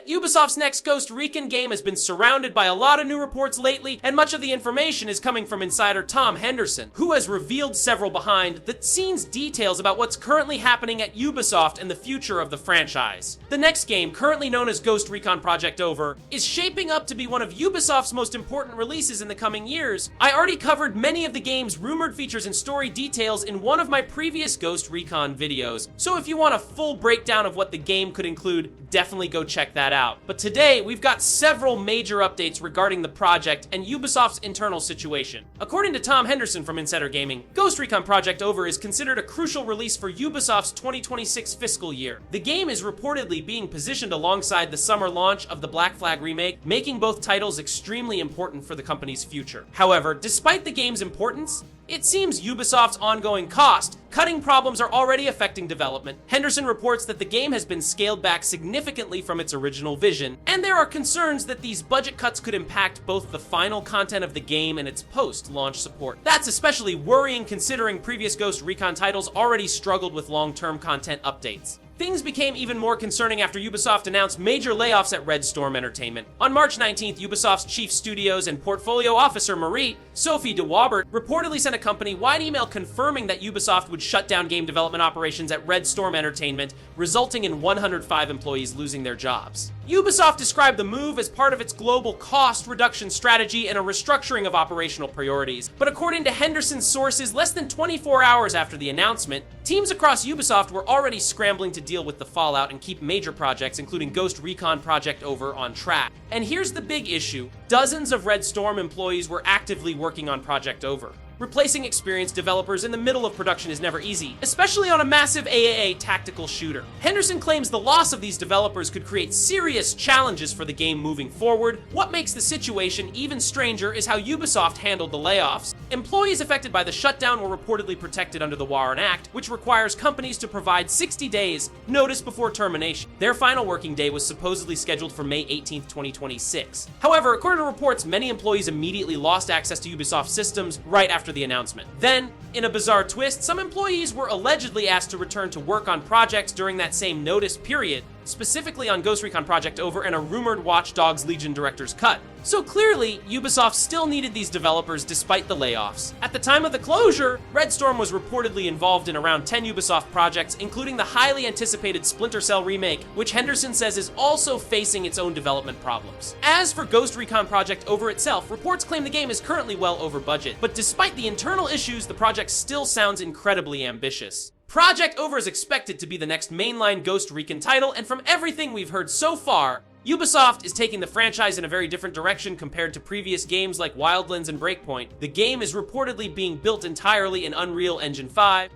it, Ubisoft's next Ghost Recon game has been surrounded by a lot of new reports lately, and much of the information is coming from insider Tom Henderson, who has revealed several behind-the-scenes details about what's currently happening at Ubisoft and the future of the franchise. The next game, currently known as Ghost Recon Project Over, is shaping up to be one of Ubisoft's most important releases in the coming years. I already covered many of the game's rumored features and story details in one of my previous Ghost Recon videos, so if you want a full breakdown of what the game could include, definitely go check that out. But today, we've got several major updates regarding the project and Ubisoft's internal situation. According to Tom Henderson from Insider Gaming, Ghost Recon Project Over is considered a crucial release for Ubisoft's 2026 fiscal year. The game is reportedly being positioned alongside the summer launch of the Black Flag remake, making both titles extremely important for the company's future. However, despite the game's importance, it seems Ubisoft's ongoing cost-cutting problems are already affecting development. Henderson reports that the game has been scaled back significantly from its original vision, and there are concerns that these budget cuts could impact both the final content of the game and its post-launch support. That's especially worrying considering previous Ghost Recon titles already struggled with long-term content updates. Things became even more concerning after Ubisoft announced major layoffs at Red Storm Entertainment. On March 19th, Ubisoft's chief studios and portfolio officer Marie, Sophie de Wabert, reportedly sent a company-wide email confirming that Ubisoft would shut down game development operations at Red Storm Entertainment, resulting in 105 employees losing their jobs. Ubisoft described the move as part of its global cost reduction strategy and a restructuring of operational priorities. But according to Henderson's sources, less than 24 hours after the announcement, teams across Ubisoft were already scrambling to deal with the fallout and keep major projects, including Ghost Recon Project Over, on track. And here's the big issue. Dozens of Red Storm employees were actively working on Project Over. Replacing experienced developers in the middle of production is never easy, especially on a massive AAA tactical shooter. Henderson claims the loss of these developers could create serious challenges for the game moving forward. What makes the situation even stranger is how Ubisoft handled the layoffs. Employees affected by the shutdown were reportedly protected under the Warren Act, which requires companies to provide 60 days notice before termination. Their final working day was supposedly scheduled for May 18th, 2026. However, according to reports, many employees immediately lost access to Ubisoft systems right after the announcement. Then, in a bizarre twist, some employees were allegedly asked to return to work on projects during that same notice period, specifically on Ghost Recon Project Over and a rumored Watch Dogs Legion director's cut. So clearly, Ubisoft still needed these developers despite the layoffs. At the time of the closure, Red Storm was reportedly involved in around 10 Ubisoft projects, including the highly anticipated Splinter Cell remake, which Henderson says is also facing its own development problems. As for Ghost Recon Project Over itself, reports claim the game is currently well over budget, but despite the internal issues, the project still sounds incredibly ambitious. Project Over is expected to be the next mainline Ghost Recon title, and from everything we've heard so far, Ubisoft is taking the franchise in a very different direction compared to previous games like Wildlands and Breakpoint. The game is reportedly being built entirely in Unreal Engine 5,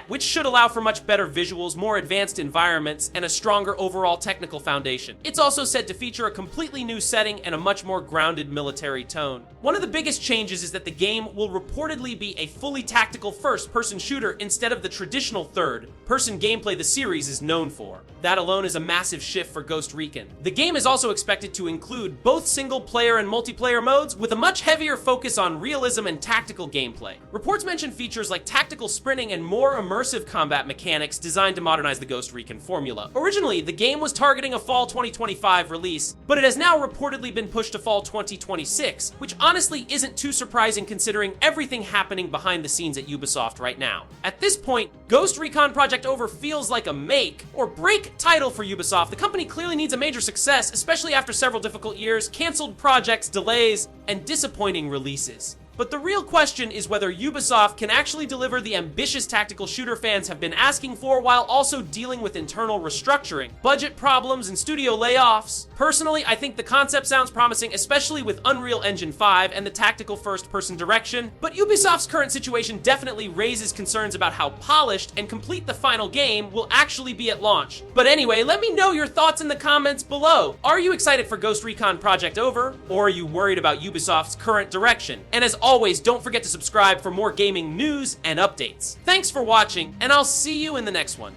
which should allow for much better visuals, more advanced environments, and a stronger overall technical foundation. It's also said to feature a completely new setting and a much more grounded military tone. One of the biggest changes is that the game will reportedly be a fully tactical first-person shooter instead of the traditional third-person gameplay the series is known for. That alone is a massive shift for Ghost Recon. The game is also expected to include both single-player and multiplayer modes, with a much heavier focus on realism and tactical gameplay. Reports mention features like tactical sprinting and more immersive combat mechanics designed to modernize the Ghost Recon formula. Originally, the game was targeting a fall 2025 release, but it has now reportedly been pushed to fall 2026, which honestly isn't too surprising considering everything happening behind the scenes at Ubisoft right now. At this point, Ghost Recon Project Over feels like a make or break title for Ubisoft. The company clearly needs a major success, especially after several difficult years, canceled projects, delays, and disappointing releases. But the real question is whether Ubisoft can actually deliver the ambitious tactical shooter fans have been asking for while also dealing with internal restructuring, budget problems, and studio layoffs. Personally, I think the concept sounds promising, especially with Unreal Engine 5 and the tactical first-person direction, but Ubisoft's current situation definitely raises concerns about how polished and complete the final game will actually be at launch. But anyway, let me know your thoughts in the comments below. Are you excited for Ghost Recon Project Over, or are you worried about Ubisoft's current direction? And as always, don't forget to subscribe for more gaming news and updates. Thanks for watching, and I'll see you in the next one.